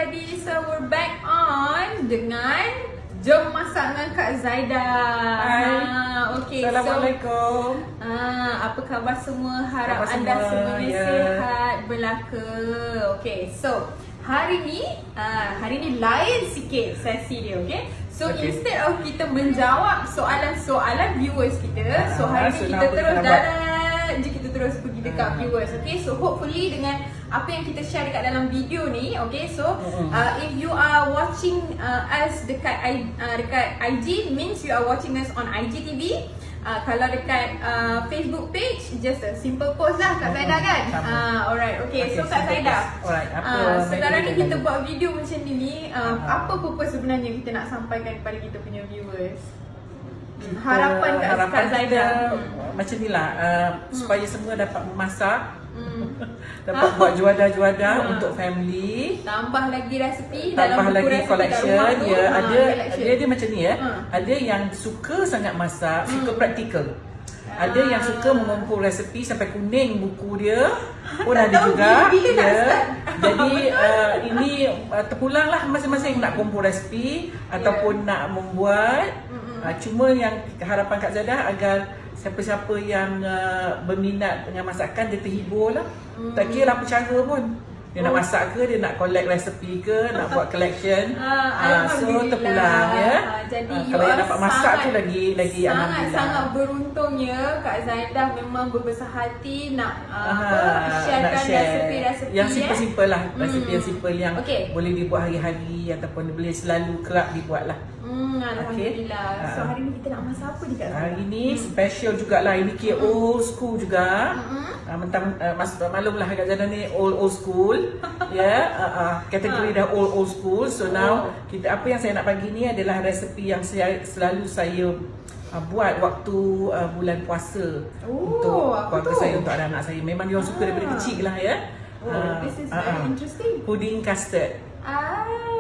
everybody, so we're back on dengan Jom Masak dengan Kak Zaida. Hai. Okay, Assalamualaikum. apa khabar semua? Harap Khabar anda semua, semuanya ya. sihat belaka. Okay, so hari ni lain sikit sesi dia, okay? So Okay. instead of kita menjawab soalan-soalan viewers kita, so hari ni so kita now terus kita nak buat- dalam je kita terus pergi dekat viewers, okay? So hopefully dengan apa yang kita share dekat dalam video ni, okay? So if you are watching us dekat IG, means you are watching us on IGTV. Kalau dekat Facebook page, just a simple post lah Kak Zaida kan? Alright, okay. So Kak Zaida, Alright, apa sekarang ni materi kita dengan buat video macam ni, apa purpose sebenarnya kita nak sampaikan kepada kita punya viewers? Harapan Kak Zaida. Macam ni lah, supaya semua dapat memasak, dapat buat juadah-juadah untuk family, Tambah lagi resipi tambah dalam buku lagi resipi kat collection. rumah tu. Ya, ada collection. dia macam ni ya. Ada yang suka sangat masak, suka praktikal. Ada yang suka mengumpul resipi sampai kuning buku dia pun ada tahu juga. bila nak Ya. start. Jadi ini terpulanglah masing-masing nak kumpul resipi ataupun nak membuat. Cuma yang harapan Kak Zaida agar siapa-siapa yang berminat dengan masakan dia terhibur lah. Tak kira apa cara pun. Dia nak masak ke, dia nak collect resipi ke, nak buat collection. So terpulang ya. Jadi Kalau yang dapat masak tu lagi alhamdulillah. sangat beruntungnya Kak Zaida memang berbesar hati nak nak sharekan share resipi-resipi yang simple-simple lah. Resipi yang simple yang Okay. boleh dibuat hari-hari ataupun boleh selalu kerap dibuat lah. Alhamdulillah. So hari ni kita nak masak apa ni Kak Zaida? Hari ni special jugalah. Ini kira old school juga. Maklum lah Kak Zaida ni old school. Ya, kategori dah old school. So now apa yang saya nak bagi ni adalah resepi yang selalu saya buat waktu bulan puasa untuk keluarga saya, untuk anak-anak saya. Memang dia orang suka daripada kecil lah ya. This is very interesting. Pudding custard.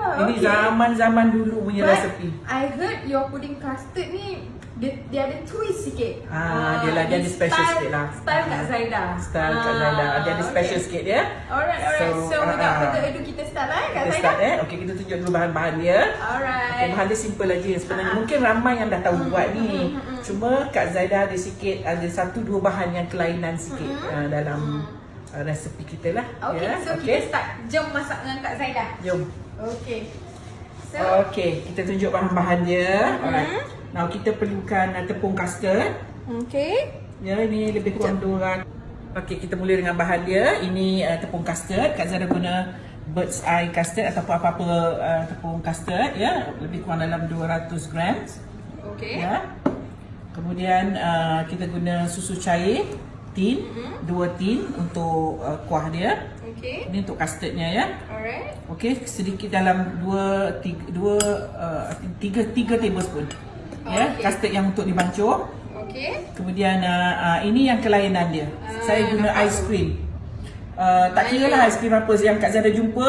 Ini Okay. zaman-zaman dulu punya But resepi. I heard your pudding custard ni dia ada twist sikit. Dia ada special sikit lah. Style Kak Zaida. Style Kak Zaida. Dia ada special sikit ya. Alright. So without further ado kita start lah Kak Kita Zaida. start Okey, kita tunjuk dulu bahan-bahan dia. Alright. Bahan dia simple lagi sebenarnya. Mungkin ramai yang dah tahu buat ni. Cuma Kak Zaida ada sikit, ada 1-2 bahan yang kelainan sikit dalam resepi kita lah. Okay, ya. so kita start. Jom masak dengan Kak Zaida. Jom. Okay. So Okey, kita tunjuk bahan-bahan dia. Alright. Now kita perlukan tepung custard. okay. Ya, ini lebih kurang 200. Okey, kita mula dengan bahan dia. Ini tepung custard. Kak Zaida guna bird's eye custard ataupun apa-apa tepung custard ya, lebih kurang dalam 200 gram. Okay. Ya. Kemudian kita guna susu cair tin, 2 tin untuk kuah dia. Okay. Ini untuk custardnya ya. Alright. Okey, sedikit dalam 3 tablespoon. Ya, Okay. custard yang untuk dibancuh. Okay. Kemudian ini yang kelainan dia. Saya guna ice cream. Tak kira lah ice cream apa yang Kak Zaida jumpa.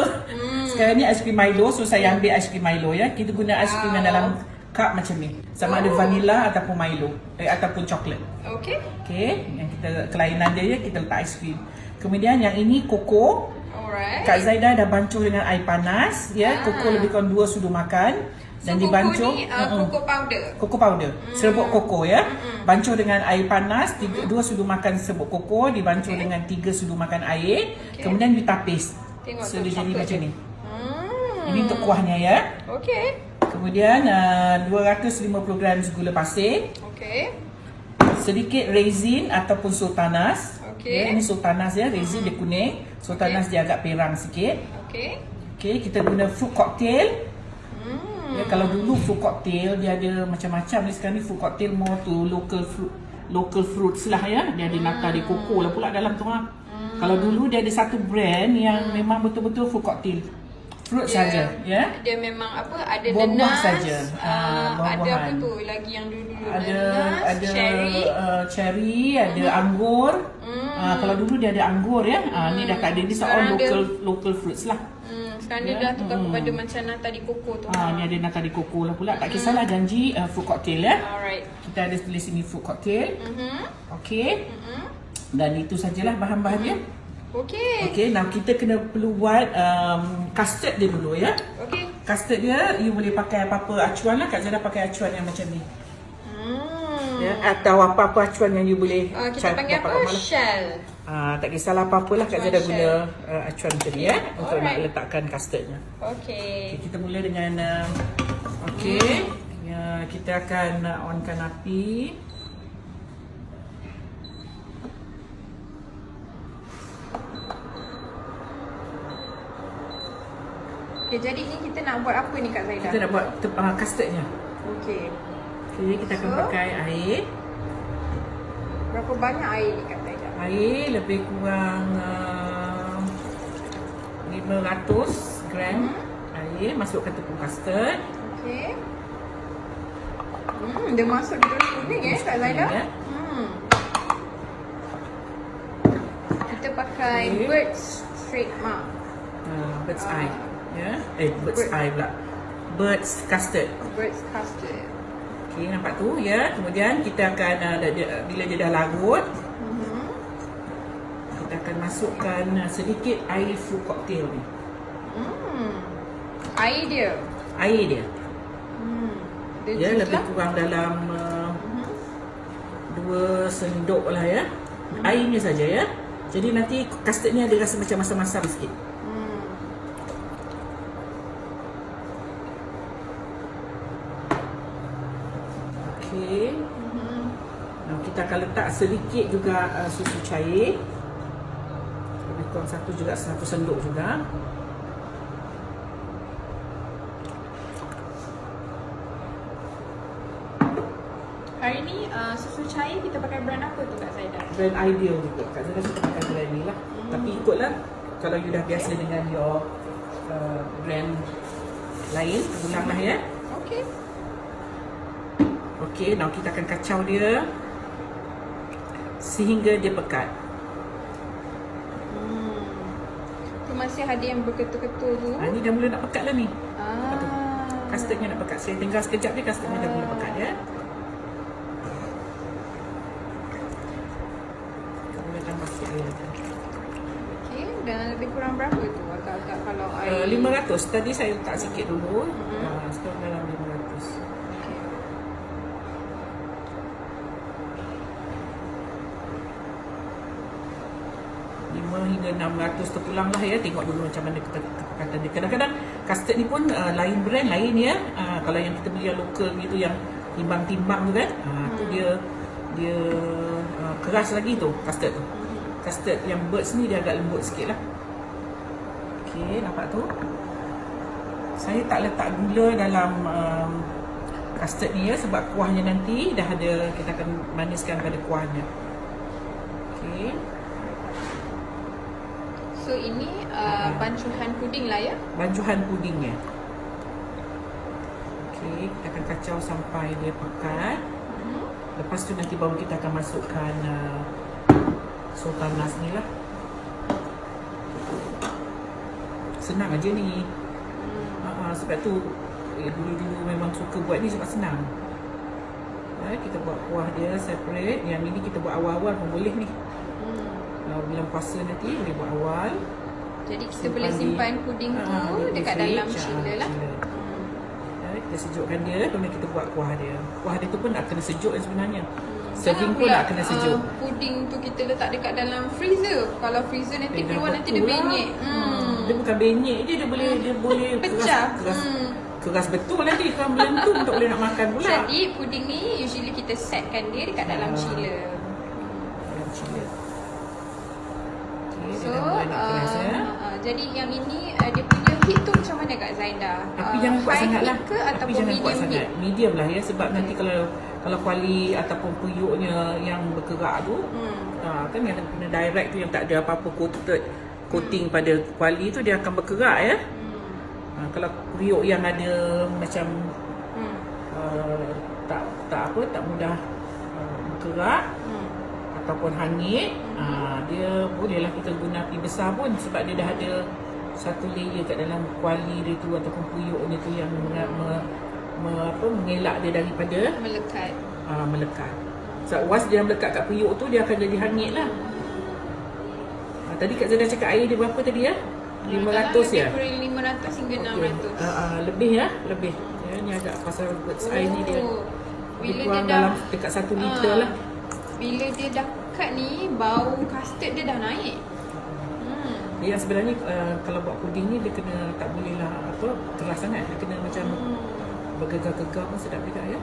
Sekarang ni ice cream Milo, so saya ambil ice cream Milo ya. Kita guna ice cream yang dalam cup macam ni. Sama ada vanilla ataupun Milo ataupun coklat. Okay. Okey, yang kita kelainan dia ya, kita letak ice cream. Kemudian yang ini koko. Alright. Kak Zaida dah bancuh dengan air panas ya. Koko lebih kurang 2 sudu makan dan dibancuh Koko powder. koko powder, serbuk koko ya. Bancuh dengan air panas, 2 sudu makan serbuk koko, dibancuh dengan 3 sudu makan air, kemudian ditapis. Tengok So tu, dia jadi coklat macam tu. ni. Ini untuk kuahnya ya. Okay. Kemudian 250 gram gula pasir, Okay. sedikit raisin ataupun sultanas. Okey. Ya, ini sultanas ya, raisin dia kuning, sultanas dia agak perang sikit. Okay. Okey, kita guna fruit cocktail. Ya, kalau dulu fruit cocktail dia ada macam-macam ni, sekarang ni fruit cocktail more to local fruits lah ya. Dia ada nata di koko lah pula dalam tu lah. Kalau dulu dia ada satu brand yang memang betul-betul fruit cocktail. Fruit saja ya. Dia memang apa, ada Buah-buah nanas saja. ada apa Buah-buahan. tu lagi yang dulu Ada nanas, cherry. cherry, ada anggur. Kalau dulu dia ada anggur ya. Ni dah tak ada, ni Sekarang all dia- local fruits lah. Sekarang dia dah tukar kepada macam nata di koko tu. Ni ada nata di koko lah pula. Tak kisahlah, janji fruit cocktail ya. Alright. Kita ada tulis sini fruit cocktail. Okey. Dan itu sajalah bahan-bahan dia. Okay. Okay, now kita kena perlu buat custard dia dulu ya. Okay. Custard dia, you boleh pakai apa-apa acuan lah. Kak Zara pakai acuan yang macam ni. Ya, atau apa-apa acuan yang you boleh kita panggil apa? Shell. Tak kisahlah apa-apalah Kak Zara guna acuan tadi ya. Untuk nak Alright. letakkan custardnya. Okay. Okay, kita mula dengan okay. Ya, kita akan onkan api. Okay, jadi ni kita nak buat apa ni Kak Zaidah? Kita nak buat custardnya. Okay. Okay, kita akan pakai air. Berapa banyak air ni Kak Zaidah? Air lebih kurang 500 gram air. Masukkan tepung custard. Okay. Dia masuk di dalam kuning Kak Zaidah? Ya. Kita pakai Bird's trademark. Bird's eye. Ya. Bird's eye pula. Bird's custard. Bird's custard. Okay, nampak tu ya. Kemudian kita akan bila dia dah larut, kita akan masukkan sedikit air fruit cocktail ni. Air dia. Air dia. Dia Ya, lebih kurang dalam 2 sendok lah ya. Airnya saja ya. Jadi nanti custardnya dia rasa macam masam-masam sikit. Okey. Nah, kita akan letak sedikit juga susu cair. Lebih kurang 1 sendok juga. Hari ni susu cair kita pakai brand apa tu Kak Zaidah? Brand Ideal juga. Kak Zara suka pakai brand ni lah. Tapi ikutlah. Kalau you dah biasa dengan your brand lain, ulanglah ya. Okay. Okey, now kita akan kacau dia sehingga dia pekat. Tu masih ada yang berketul-ketul tu. Ni dah mula nak pekat lah ni. Ah. Custardnya nak pekat. Saya tinggal sekejap ni custardnya dah mula pekat ya. Kita boleh tambah sikit air lagi. Okay, dan lebih kurang berapa tu? Agak-agak kalau air 500. Tadi saya letak sikit dulu. Sekarang dalam 500. Okay. 5 hingga 600 terpulang lah ya. Tengok dulu macam mana kepekatan dia. Kadang-kadang custard ni pun lain brand, lain ya. Kalau yang kita beli yang lokal gitu, yang timbang-timbang tu kan, tu dia keras lagi tu custard tu. Custard yang Bird's ni dia agak lembut sikit lah. Okay, nampak tu. Saya tak letak gula dalam custard ni ya, sebab kuahnya nanti dah ada, kita akan maniskan pada kuahnya. Okay. So ini bancuhan puding lah ya? Bancuhan pudingnya. Okey, kita akan kacau sampai dia pekat. Lepas tu nanti baru kita akan masukkan sultanas ni lah. Senang aja ni. Sebab tu dulu-dulu memang suka buat ni sebab senang. Kita buat kuah dia separate. Yang ini kita buat awal-awal pun boleh ni. Bulan puasa nanti boleh buat awal. Jadi kita boleh simpan puding tu dekat dalam chiller lah. Kita sejukkan dia, kemudian kita buat kuah dia. Kuah dia tu pun nak kena sejuk sebenarnya. Jangan Serving pun pula, nak kena sejuk. Puding tu kita letak dekat dalam freezer. Kalau freezer nanti keluar nanti dia benyek. Dia bukan benyek je, dia boleh pecah. Keras betul nanti kalau melentung tak boleh nak makan pula. Jadi puding ni usually kita setkan dia dekat dalam chiller. Dalam chiller. So, jadi yang ini dia punya heat tu macam mana Kak Zaidah? Tapi jangan kuat sangat lah. Ke ataupun jangan medium kuat sangat. heat? Medium lah ya, sebab nanti kalau kuali ataupun puyuknya yang berkerak tu, kan yang kena direct tu yang tak ada apa-apa coating pada kuali tu, dia akan berkerak ya. Kalau puyuk yang ada macam tak mudah berkerak ataupun hangit, dia bolehlah kita guna api besar pun, sebab dia dah ada satu layer kat dalam kuali dia tu ataupun puyuk dia tu yang mengelak dia daripada melekat. So once dia melekat kat puyuk tu, dia akan jadi hangit lah. Tadi Kak Zana cakap air dia berapa tadi ya? 500 ya? Lebih kurang 500 hingga 600. Lebih ya, lebih. Ya, ni agak pasal words air ni dia. Bila Lebih kurang dia dah dalam dekat 1 liter lah. Bila dia dah cut ni, bau custard dia dah naik. Yang sebenarnya kalau buat puding ni dia kena tak boleh lah apa keras sangat, dia kena macam bergegar-gegar pun sedap juga ya.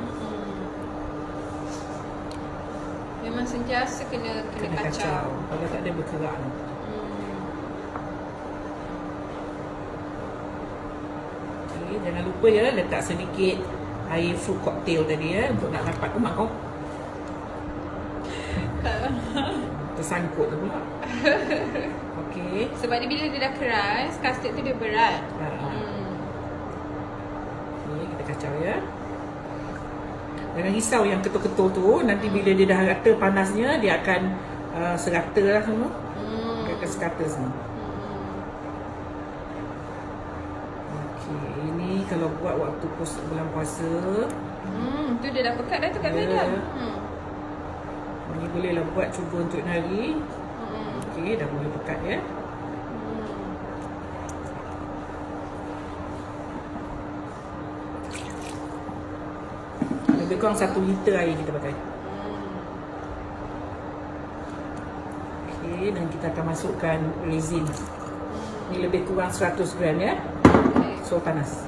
Memang sentiasa kena kacau. Kalau tak ada berkerak. Okay, jangan lupa ya letak sedikit air fruit cocktail tadi ya untuk nak dapat umat kau. Tersangkut tu pula. Okey. Sebab dia bila dia dah keras, custard tu dia berat. Ni kita kacau ya. Jangan risau yang ketul-ketul tu, nanti bila dia dah rata panasnya dia akan serata lah semua. Dia akan serata semua. Okey, ini kalau buat waktu bulan puasa. Tu dia dah pekat dah tu kat Ya. dah. Ini bolehlah buat cuba untuk hari. Okey, dah boleh pekat ya. Lebih kurang 1 liter air kita pakai. Okey, dan kita akan masukkan resin. Ini lebih kurang 100 gram ya. So panas.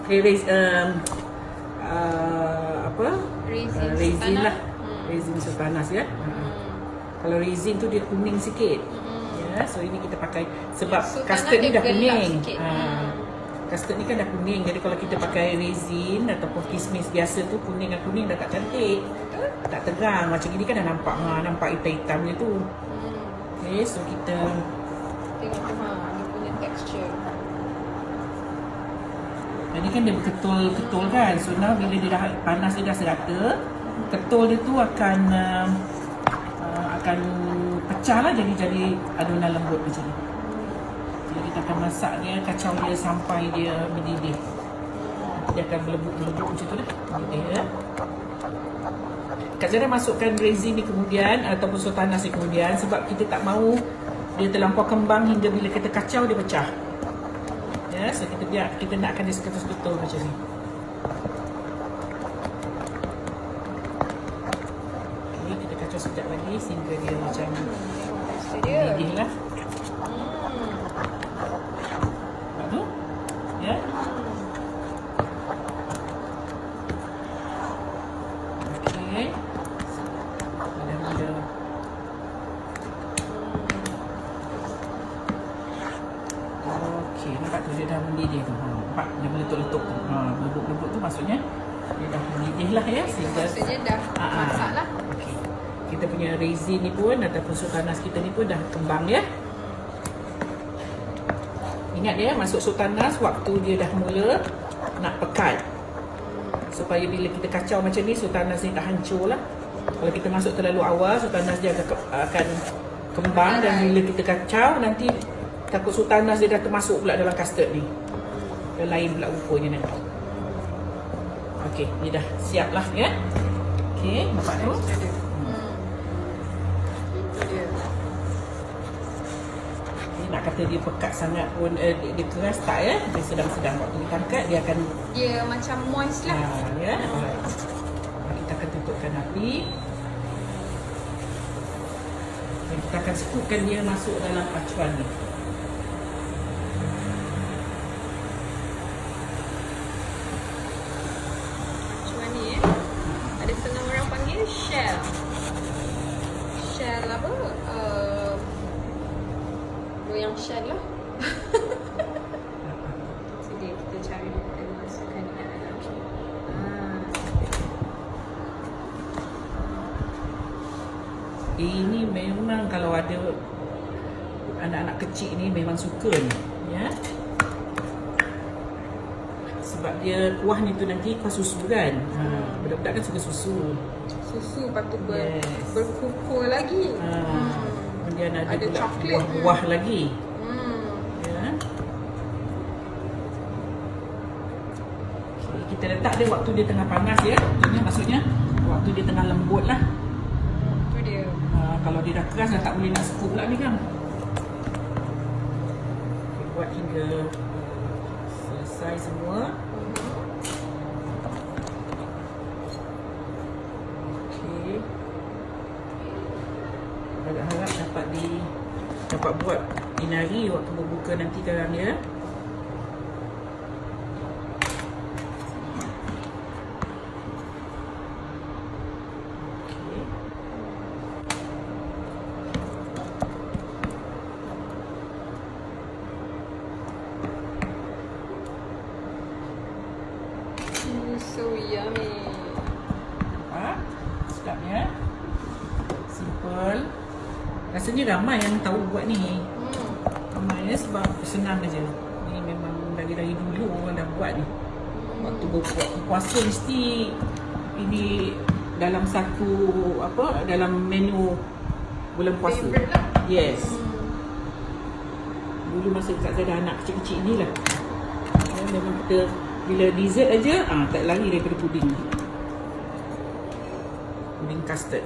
Okay, resin lah. Resin so panas ya. Kalau resin tu dia kuning sikit. Ya, so ini kita pakai sebab custard ni dah kuning. Custard ni kan dah kuning. Jadi kalau kita pakai resin ataupun kismis biasa tu kuning dengan kuning dah tak cantik. Tak terang. Macam ni kan dah nampak hitam-hitamnya tu. Okay, so kita tengok tu dia punya texture. Ini kan dia berketul-ketul kan. So now bila dia dah panas dia dah serata, ketul dia tu akan pecah lah jadi adunan lembut macam ni. Jadi kita akan masak dia, kacau dia sampai dia mendidih. Dia akan berlebut-lebut macam tu dah. Mendidih ya. Kak Zara masukkan resin ni kemudian ataupun sultanas ni kemudian sebab kita tak mahu dia terlampau kembang hingga bila kita kacau dia pecah. Ya, so kita nakkan dia seketul-seketul macam ni. Okay, kita kacau sekejap lagi sehingga dia macam mendidih lah. Nampak tu? Ya. Okay. Mudah-mudah. Okey, nampak tu dia dah mendidih tu. Nampak dia meletup-letup tu. Lebut-lebut tu maksudnya dia dah mendidih lah ya. Maksudnya dah masak lah. Okey. Kita punya resin ni pun ataupun sultanas kita ni pun dah kembang ya. Ingat ya, masuk sultanas waktu dia dah mula nak pekat. Supaya bila kita kacau macam ni, sultanas ni tak hancur lah. Kalau kita masuk terlalu awal, sultanas dia akan kembang dan bila kita kacau nanti takut sultanas dia dah termasuk pula dalam custard ni. Yang lain pula rupanya nanti. Okey, ni dah siap lah ya. Okey, nampak tu? Nak kata dia pekat sangat pun dia keras tak ya. Dia sedang-sedang waktu kita angkat dia akan macam moist lah. Ya. Alright. Kita akan tutupkan api. Dan kita akan scoopkan dia masuk dalam pacuan ni. Pacuan ni ada setengah orang panggil shell. Shell apa? Loyang shell lah. Jadi kita cari dan masukkan dekat dalam. Ini memang kalau ada anak-anak kecil ni memang suka ni, ya. Sebab dia kuah ni tu nanti kuah susu kan. Budak-budak kan suka susu. Susu lepas tu berkukur lagi. Kemudian ada pula coklat buah lagi. Ya. Okay, kita letak dia waktu dia tengah panas ya. Maksudnya waktu dia tengah lembut lah. Tu dia. Kalau dia dah keras dah tak boleh nak scoop pula ni kan. buat hingga selesai semua. Okey. Harap dapat buat inari waktu berbuka nanti dalam dia. So yummy. Sedapnya. Simple. Rasanya ramai yang tahu buat ni. Ramai ya, sebab senang aja. Ni memang dari dulu orang dah buat ni. Waktu berbuat puasa mesti ini dalam satu dalam menu bulan puasa. Favorite lah. Yes. Dulu masa Kak Zada anak kecil-kecil ni lah. Memang kita bila dessert aja, tak lari daripada puding. Puding custard.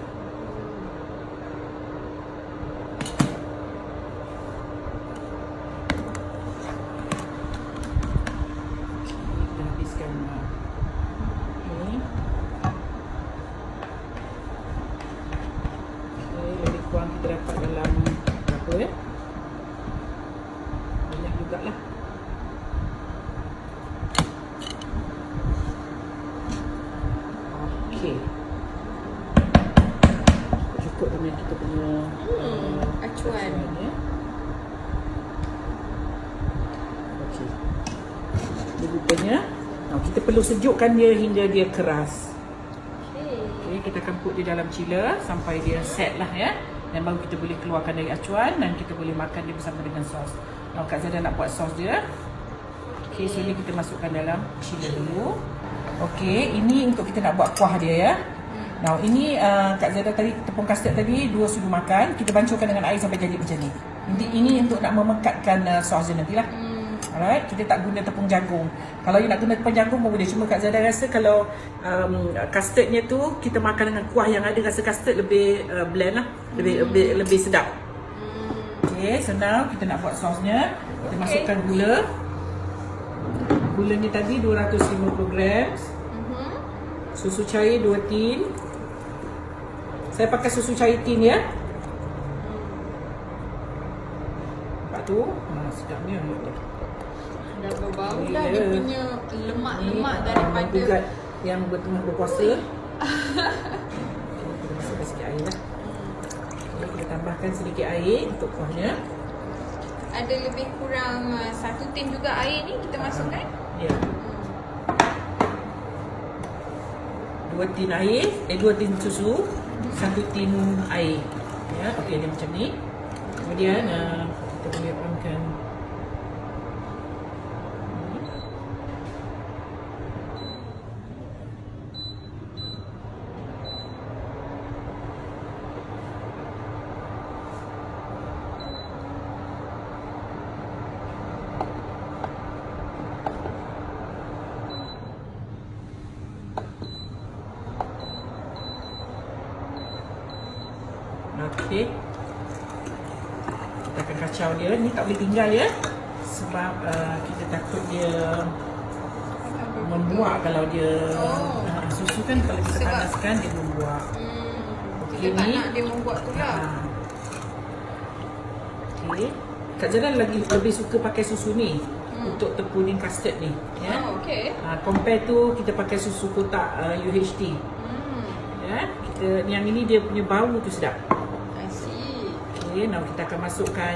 Kita habiskan ni. Lebih kurang kita dapat dalam berapa ya? Banyak jugalah. Cukup dengan kita punya acuan ya. Okey. Rupanya kita perlu sejukkan dia hingga dia keras. Okey, kita akan put dia dalam chiller sampai dia set lah ya. Dan baru kita boleh keluarkan dari acuan dan kita boleh makan dia bersama dengan sos. Now Kak Zada nak buat sos dia. Okey, so ni kita masukkan dalam chiller dulu. Okey, ini untuk kita nak buat kuah dia ya. Now ini Kak Zada tadi tepung custard tadi 2 sudu makan, kita bancuhkan dengan air sampai jadi macam ni. Ini untuk nak memekatkan sos dia nantilah. Alright, kita tak guna tepung jagung. Kalau you nak guna tepung jagung pun boleh. Cuma Kak Zada rasa kalau custardnya tu kita makan dengan kuah yang ada rasa custard lebih blend lah, lebih sedap. Okay, so now kita nak buat sosnya. Kita masukkan gula. Gula ni tadi 250 gram. Susu cair 2 tin. Saya pakai susu cair tin ya. Nampak tu? Sedapnya. Dah berbau dah dia punya lemak-lemak daripada yang bertengah berpuasa. Kita masukkan sikit air lah. Okay, kita tambahkan sedikit air untuk kuahnya. Ada lebih kurang 1 tin juga air ni kita masukkan. Ya. 2 tin air, 2 tin susu, 1 tin air. Ya, okey dia macam ni. Kemudian kita boleh onkan. Okey. Kita akan kacau dia. Ni tak boleh tinggal ya. Sebab kita takut dia membuak kalau dia susu kan kalau kita panaskan dia membuak. Kita tak nak dia membuat tu lah. Okey. Kak Zada lebih suka pakai susu ni untuk tepung custard ni ya. Okey. Compare tu kita pakai susu kotak UHT. Ya, kita yang ini dia punya bau tu sedap. Okay, now kita akan masukkan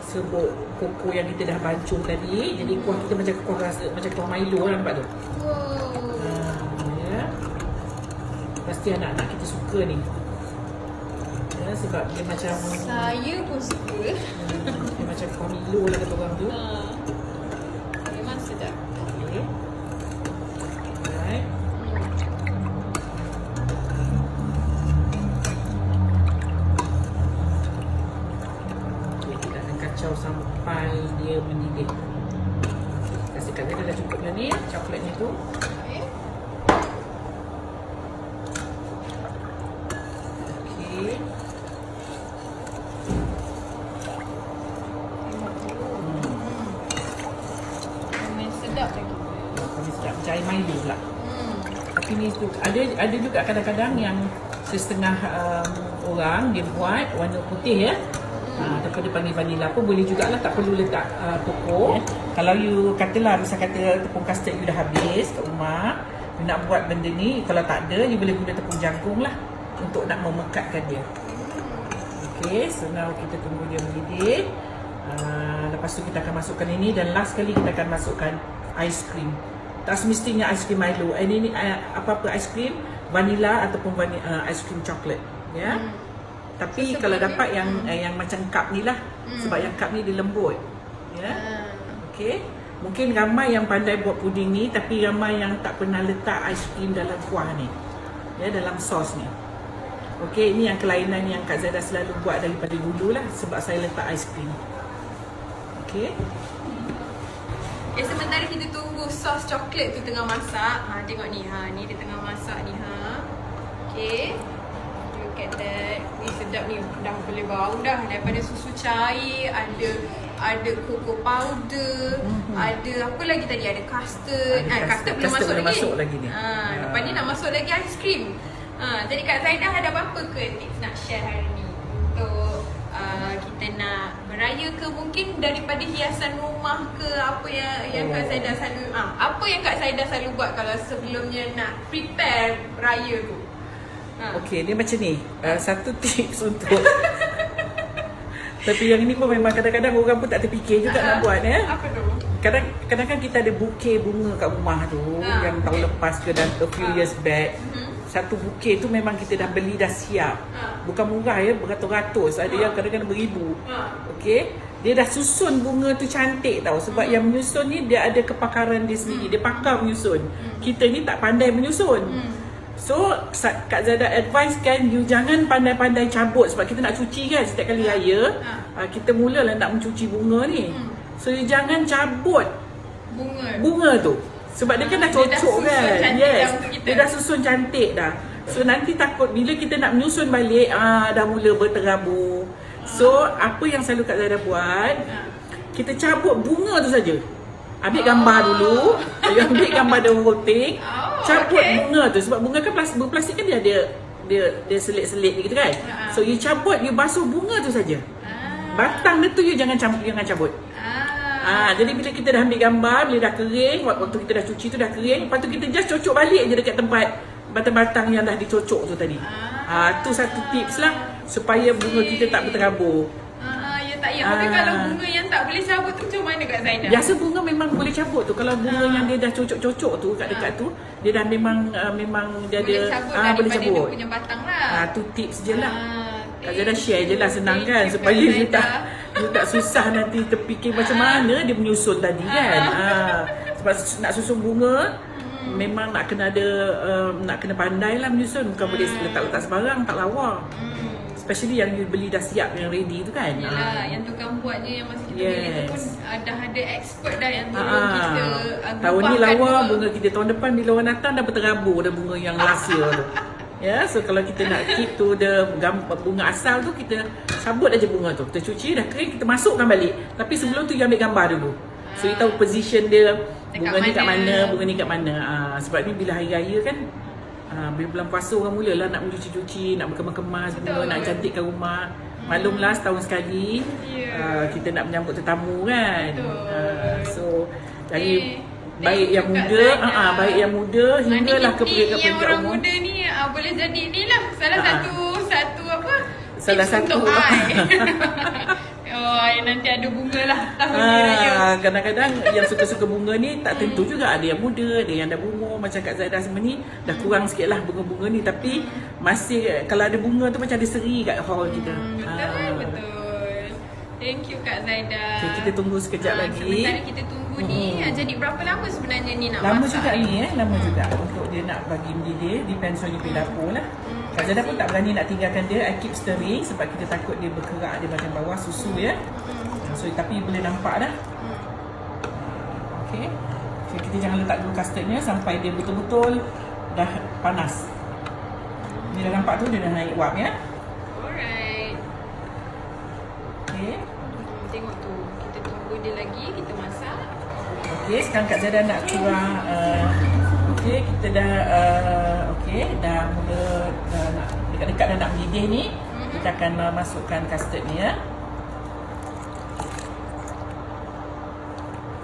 serbuk koko yang kita dah bancuh tadi. Jadi kuah kita macam kuah rasa macam kuah Milo lah, nampak tu. Ya. Pasti anak-anak kita suka ni. Ya, sebab dia macam saya pun suka. Dia macam kuah Milo lah kata orang tu. Memang sedap. Okay. Alright. Kacau sampai dia mendidih. Kasihkan dia dah cukup dah ni coklatnya tu. Okey. macam air Milo pula. Tapi ni tu ada juga kadang-kadang yang setengah orang dia buat warna putih ya. Ataupun dia panggil vanilla pun boleh jugalah, tak perlu letak koko. Kalau you katalah misal kata tepung custard you dah habis kat rumah, you nak buat benda ni, kalau tak ada you boleh guna tepung jagung lah untuk nak memekatkan dia. Okay, so now kita tunggu dia mendidih. Lepas tu kita akan masukkan ini dan last kali kita akan masukkan ais krim. Tak semestinya ais krim Milo. Ini apa-apa ais krim, vanilla ataupun ais krim coklat, ya. Tapi so, kalau dapat yang macam cup ni lah, sebab yang cup ni dia lembut, ya. Okey. Mungkin ramai yang pandai buat puding ni, tapi ramai yang tak pernah letak ais krim dalam kuah ni, ya, dalam sos ni. Okey, ini yang kelainan yang Kak Zaidah selalu buat daripada dulu lah, sebab saya letak ais krim. Okey. Okay, sementara kita tunggu sos coklat tu tengah masak. Tengok ni, ni dia tengah masak ni, Okay. Look at that. Sedap ni, dah boleh bau dah daripada susu cair, ada cocoa powder, ada apa lagi tadi, ada custard. Custard belum masuk lagi ni. Lepas ni nak masuk lagi ais krim. Jadi Kak Zaidah ada apa-apa ke tips nak share hari ni untuk kita nak beraya ke, mungkin daripada hiasan rumah ke, apa yang Kak Zaidah selalu apa yang Kak Zaidah selalu buat kalau sebelumnya nak prepare raya tu? Okey, dia macam ni. Satu tips untuk tapi yang ini pun memang kadang-kadang orang pun tak terfikir juga nak buat, ya. Apa tu? Kadang-kadang kita ada bukit bunga kat rumah tu yang tahun lepas ke dan a few years back. Satu bukit tu memang kita dah beli dah siap. Bukan murah ya, beratus-ratus. Ada yang kadang-kadang beribu. Okey. Dia dah susun bunga tu cantik tau. Sebab yang menyusun ni dia ada kepakaran dia sendiri. Dia pakar menyusun. Kita ni tak pandai menyusun. So, Kak Zaidah advise kan, you jangan pandai-pandai cabut. Sebab kita nak cuci kan setiap kali raya. Kita mulalah nak mencuci bunga ni. So, you jangan cabut bunga tu. Sebab dia kan dah cocok kan. Yes, dia dah susun cantik dah. So, nanti takut bila kita nak menyusun balik, dah mula berterabur. So, apa yang selalu Kak Zaidah buat, kita cabut bunga tu saja. Ambil gambar dulu. Ambil gambar the whole thing. Cabut bunga tu. Sebab bunga kan plastik kan dia selit-selit gitu kan. So you cabut, you basuh bunga tu saja. Batang dia tu you jangan cabut. Jadi bila kita dah ambil gambar, bila dah kering, waktu kita dah cuci tu dah kering, lepas tu kita just cocok balik je dekat tempat batang-batang yang dah dicocok tu tadi. Tu satu tips lah supaya bunga kita tak berterabur. Tapi kalau bunga yang tak boleh cabut tu macam mana Kak Zaidah? Biasa bunga memang boleh cabut tu. Kalau bunga yang dia dah cocok-cocok tu kat dekat tu, dia dah memang dia boleh cabut dia punya batang lah. Tu tips je lah. Kak Zaidah share je lah, senang kan, supaya you tak susah nanti terfikir macam mana dia menyusun tadi kan. Sebab nak susun bunga memang nak kena pandai lah menyusun. Bukan boleh letak-letak sebarang, tak lawa. Especially yang you beli dah siap, yang ready tu kan. Yalah, yang tukang buat je, yang masa kita beli tu pun dah ada expert dah yang tolong kita. Tahun ni lawa, bunga kita tahun depan bila orang datang dah berterabur dah bunga yang last year tu. Ya, so kalau kita nak keep tu bunga asal tu, kita sabut aja bunga tu. Kita cuci dah kering, kita masukkan balik. Tapi sebelum tu you ambil gambar dulu. So you tahu position dia, bunga ni kat mana, bunga ni kat mana. Sebab ni bila hari raya kan, bila bulan puasa orang mulalah nak mencuci-cuci, nak berkemas-kemas bunga, nak cantikkan rumah. Maklumlah setahun sekali kita nak menyambut tetamu kan. So dari baik yang muda, baik yang muda hinggalah ke peringkat-peringkat umur. Yang orang muda ni boleh jadi ni lah salah satu untuk nanti ada bunga lah tahun ni raya. Kadang-kadang yang suka-suka bunga ni tak tentu juga. Ada yang muda, ada yang dah berumur. Macam Kak Zaidah semua ni dah kurang sikit lah bunga-bunga ni. Tapi masih kalau ada bunga tu macam ada seri kat hall kita. Betul. Thank you Kak Zaidah. Okay, kita tunggu sekejap lagi. Sementara kita tunggu ni, jadi berapa lama sebenarnya ni nak lama masak? Juga ni lama juga untuk dia nak bagi mendidih. Depends on you punya dapur lah. Kak Zaidah pun tak berani nak tinggalkan dia. I keep stirring sebab kita takut dia berkerak, dia macam bawah susu ya. So tapi boleh nampak dah. Okay. So kita jangan letak dulu custardnya sampai dia betul-betul dah panas. Ni dah nampak tu dia dah naik wap ya. Alright. Okay. Tengok tu. Kita tunggu dia lagi, kita masak. Okay, sekarang Kak Zaidah nak kurang Okey, kita dah dah mula nak dekat-dekat dah nak mendidih ni. Kita akan masukkan custard ni ya.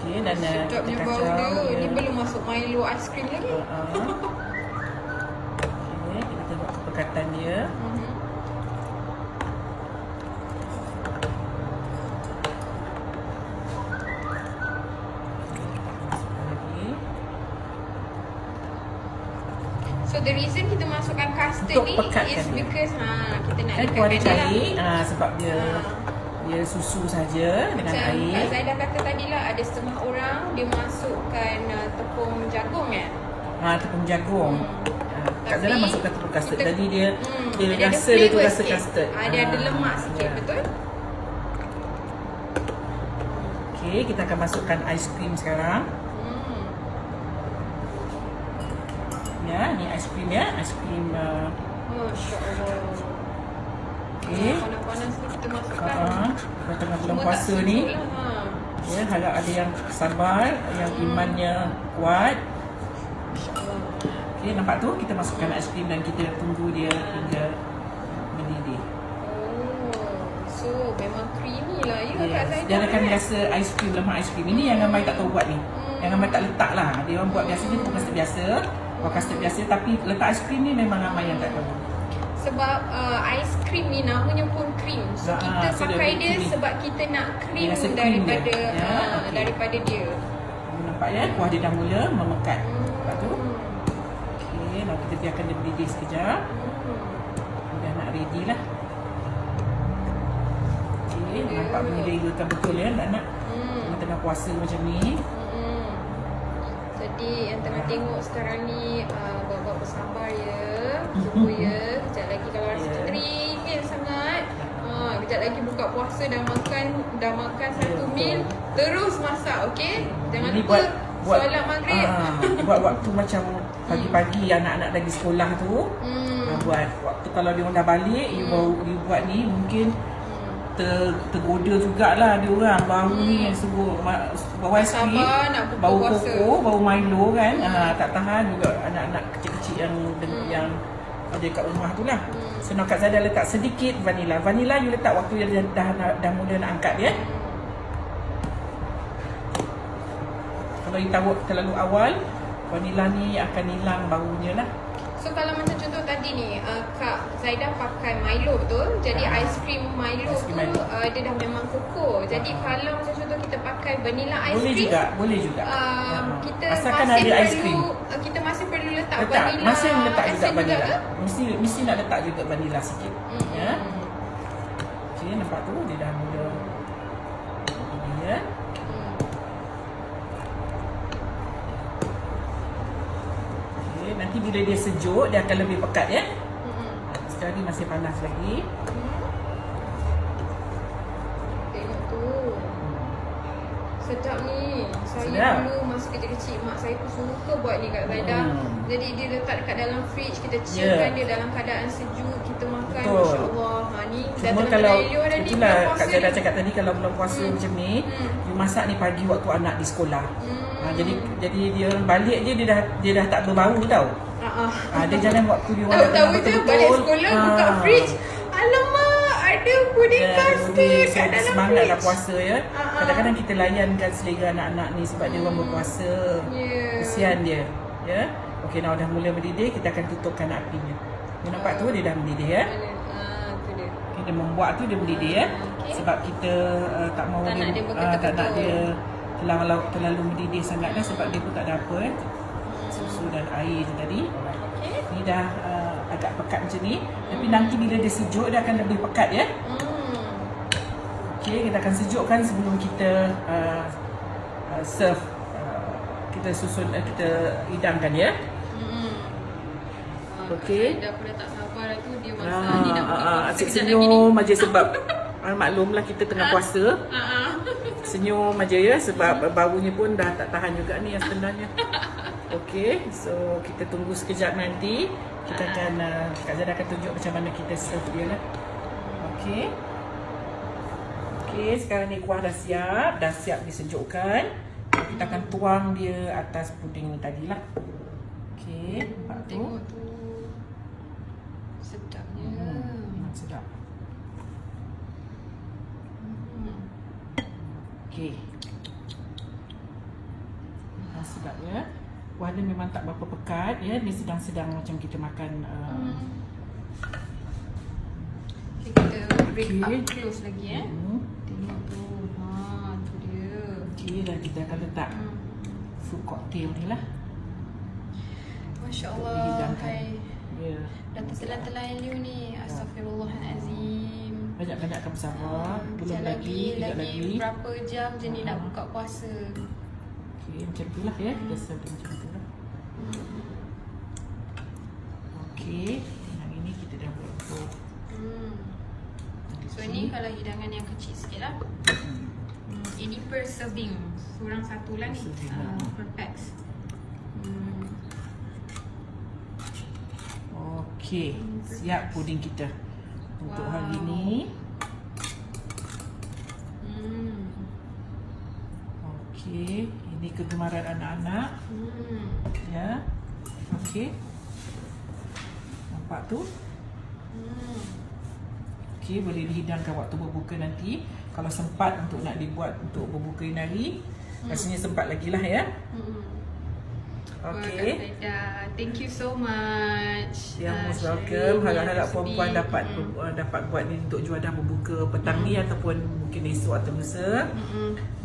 Okey, dan Sedapnya bau dia. Ni belum masuk Milo ice cream lagi. Okey, kita tengok kepekatan dia. So the reason kita masukkan custard Untuk ni pekatkan is dia. because kita nak Kan kuah dia cair sebab dia susu saja dengan macam air. Kak Zaidah kata tadi lah, ada setengah orang dia masukkan tepung jagung kan. Tepung jagung. Kak Zara masukkan tepung custard. Jadi dia ada rasa dia tu flavour rasa sikit. custard. Dia ada lemak sikit, betul? Okey, kita akan masukkan aiskrim sekarang. Ya, ni aiskrim ya, aiskrim. Masya-Allah. Okey. Panas-panas ni kita masukkan. Tengah bulan puasa ni. Ya, harap ada yang sabar, yang imannya kuat. Masya-Allah. Okey, nampak tu kita masukkan aiskrim dan kita tunggu dia hingga mendidih. So memang creamy lah ya Kak Zaidah. Dia akan rasa aiskrim, lemak aiskrim. Ini yang Amai tak tahu buat ni. Yang Amai tak letak lah. Dia orang buat biasanya tepung custard biasa. Custard biasa, tapi letak aiskrim ni memang Amai yang tak tahu. Sebab aiskrim ni namanya pun cream. So kita so pakai dia creamy. sebab kita nak cream Dia rasa cream daripada dia. Okey. daripada dia. Nampak ya, kuah dia dah mula memekat. Nampak tu? Okey, now kita biarkan dia mendidih sekejap. Dah nak ready lah. Okey, nampak bunyi dia irakan betul ya anak-anak. Tengah puasa macam ni. Jadi yang tengah tengok sekarang ni buat-buat bersabar ya. Tunggu ya. Kejap lagi kalau rasa teringin sangat. Kejap lagi buka puasa dah makan satu meal, terus masak, okey? Jangan Ini lupa buat solat maghrib. buat waktu macam pagi-pagi anak-anak lagi sekolah tu. Buat waktu kalau dia orang dah balik, you buat ni mungkin tergoda jugalah dia orang bau ni yang sebut bau aiskrim, bau koko, bau Milo kan. Tak tahan juga anak-anak kecil-kecil yang ada kat rumah tu lah. So Kak Zada letak sedikit vanila. Vanila you letak waktu dia dah mula nak angkat dia. Kalau you taruh terlalu awal, vanila ni akan hilang baunya lah. So kalau macam contoh tadi ni Kak Zaidah pakai Milo, betul? Jadi aiskrim Milo tu dia dah memang koko. Jadi kalau macam contoh kita pakai vanilla aiskrim, boleh juga. Kita asalkan masih ada aiskrim. Kita masih perlu letak vanilla. Masih letak juga vanilla. Juga Mesti nak letak juga vanilla sikit. Ya. Okey, nampak tu dia dah mula. Ini ya. Nanti bila dia sejuk, dia akan lebih pekat ya. Sekarang ni masih panas lagi. Tengok tu. Sedap ni. Saya Sedap. dulu masa kecil-kecil mak saya tu suka buat ni Kak Zaidah. Jadi dia letak dekat dalam fridge, kita chillkan dia dalam keadaan sejuk, kita makan. Masya-Allah. Ni cuma kalau itulah Kak Zaidah cakap tadi, kalau belum puasa macam ni, you masak ni pagi waktu anak di sekolah. Jadi dia orang balik dia dah tak berbau tau. Dia jangan waktu dia orang tahu je balik sekolah buka fridge. Alamak, ada puding custard kat dalam semangatlah fridge. puasa ya. Kadang-kadang kita layankan selera anak-anak ni sebab dia orang berpuasa. Kesian dia. Ya. Okey, dah mula mendidih, kita akan tutupkan apinya. You nampak tu dia dah mendidih ya. Dia membuat tu dia mendidih ya. Sebab kita tak mau tak nak dia terlalu mendidih sangat kan, sebab dia pun tak ada apa susu dan air tu tadi. Ni dah agak pekat macam ni. Tapi nanti bila dia sejuk, dia akan lebih pekat ya. Okey, kita akan sejukkan sebelum kita serve. Kita susun, kita hidangkan ya. Okey. Dah pun tak sabar tu dia masak ni nak buka puasa. Asyik senyum aja sebab maklumlah kita tengah puasa. Senyum aja ya sebab baunya pun dah tak tahan juga ni yang sebenarnya. Okey, so kita tunggu sekejap nanti. Kita akan Kak Zada akan tunjuk macam mana kita serve dia lah. Okey. Okey, sekarang ni kuah dah siap disejukkan. Kita akan tuang dia atas puding ni tadilah. Okey, nampak tu. Tengok tu. Sedapnya. Memang sedap. Okey. Sedap ya. Warna memang tak berapa pekat ya. Dia sedang-sedang macam kita makan Okay, kita break Okay. up close lagi Tengok tu. Tu dia. Okey, dan kita akan letak fruit cocktail ni lah. Masya Untuk Allah. dihidangkan. Hai. Ya. Dah tertelan-telan you ni. Astaghfirullahalazim. Banyak-banyakkan bersama. Belum lagi, kejap lagi. Berapa jam je ni nak buka puasa. Okey, macam tu lah ya. Kita serve dia macam tu lah. Okey, yang ini kita dah buat tu. So ni kalau hidangan yang kecil sikit lah. Ini per serving. Kurang satu lah ni. Per serving, Per packs. Okey, siap puding kita untuk hari ni. Okey, ini kegemaran anak-anak. Ya. Okey. Nampak tu? Okey, boleh dihidangkan waktu berbuka nanti. Kalau sempat untuk nak dibuat untuk berbuka hari, rasanya sempat lagi lah ya. Okey. Thank you so much. Ya, most welcome. Harap-harap perempuan dapat buat ni untuk juadah berbuka petang ni ataupun mungkin esok atau lusa.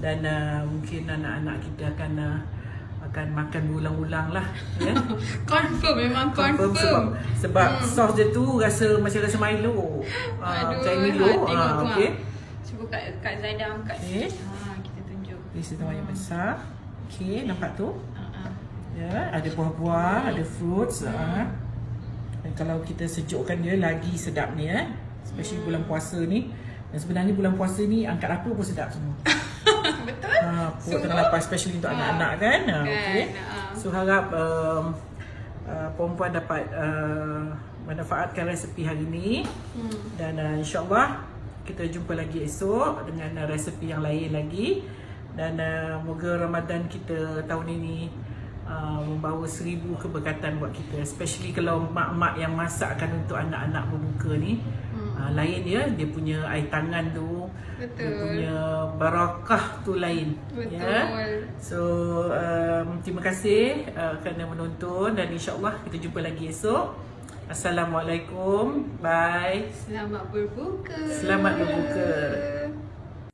Dan mungkin anak-anak kita akan makan berulang-ulang lah ya. Confirm, memang confirm. Sebab sos dia tu rasa macam rasa Milo. Macam Milo. Okey. Cuba Kak Zaidah angkat. Kita tunjuk. Di situ banyak besar. Okey, nampak tu? Ya, ada buah-buah, ada fruits. Dan kalau kita sejukkan dia lagi sedap ni especially bulan puasa ni. Dan sebenarnya bulan puasa ni angkat apa pun sedap semua. Betul? Perut tengah lapar especially untuk anak-anak kan. Okey. So harap perempuan dapat manfaatkan resepi hari ni. Dan insya-Allah kita jumpa lagi esok dengan resepi yang lain lagi. Dan moga Ramadan kita tahun ini membawa 1000 keberkatan buat kita, especially kalau mak-mak yang masakkan untuk anak-anak berbuka ni. Lain ya, dia punya air tangan tu. Betul. Dia punya barakah tu lain. Betul. Ya. So terima kasih kerana menonton dan insya-Allah kita jumpa lagi esok. Assalamualaikum. Bye. Selamat berbuka. Selamat berbuka.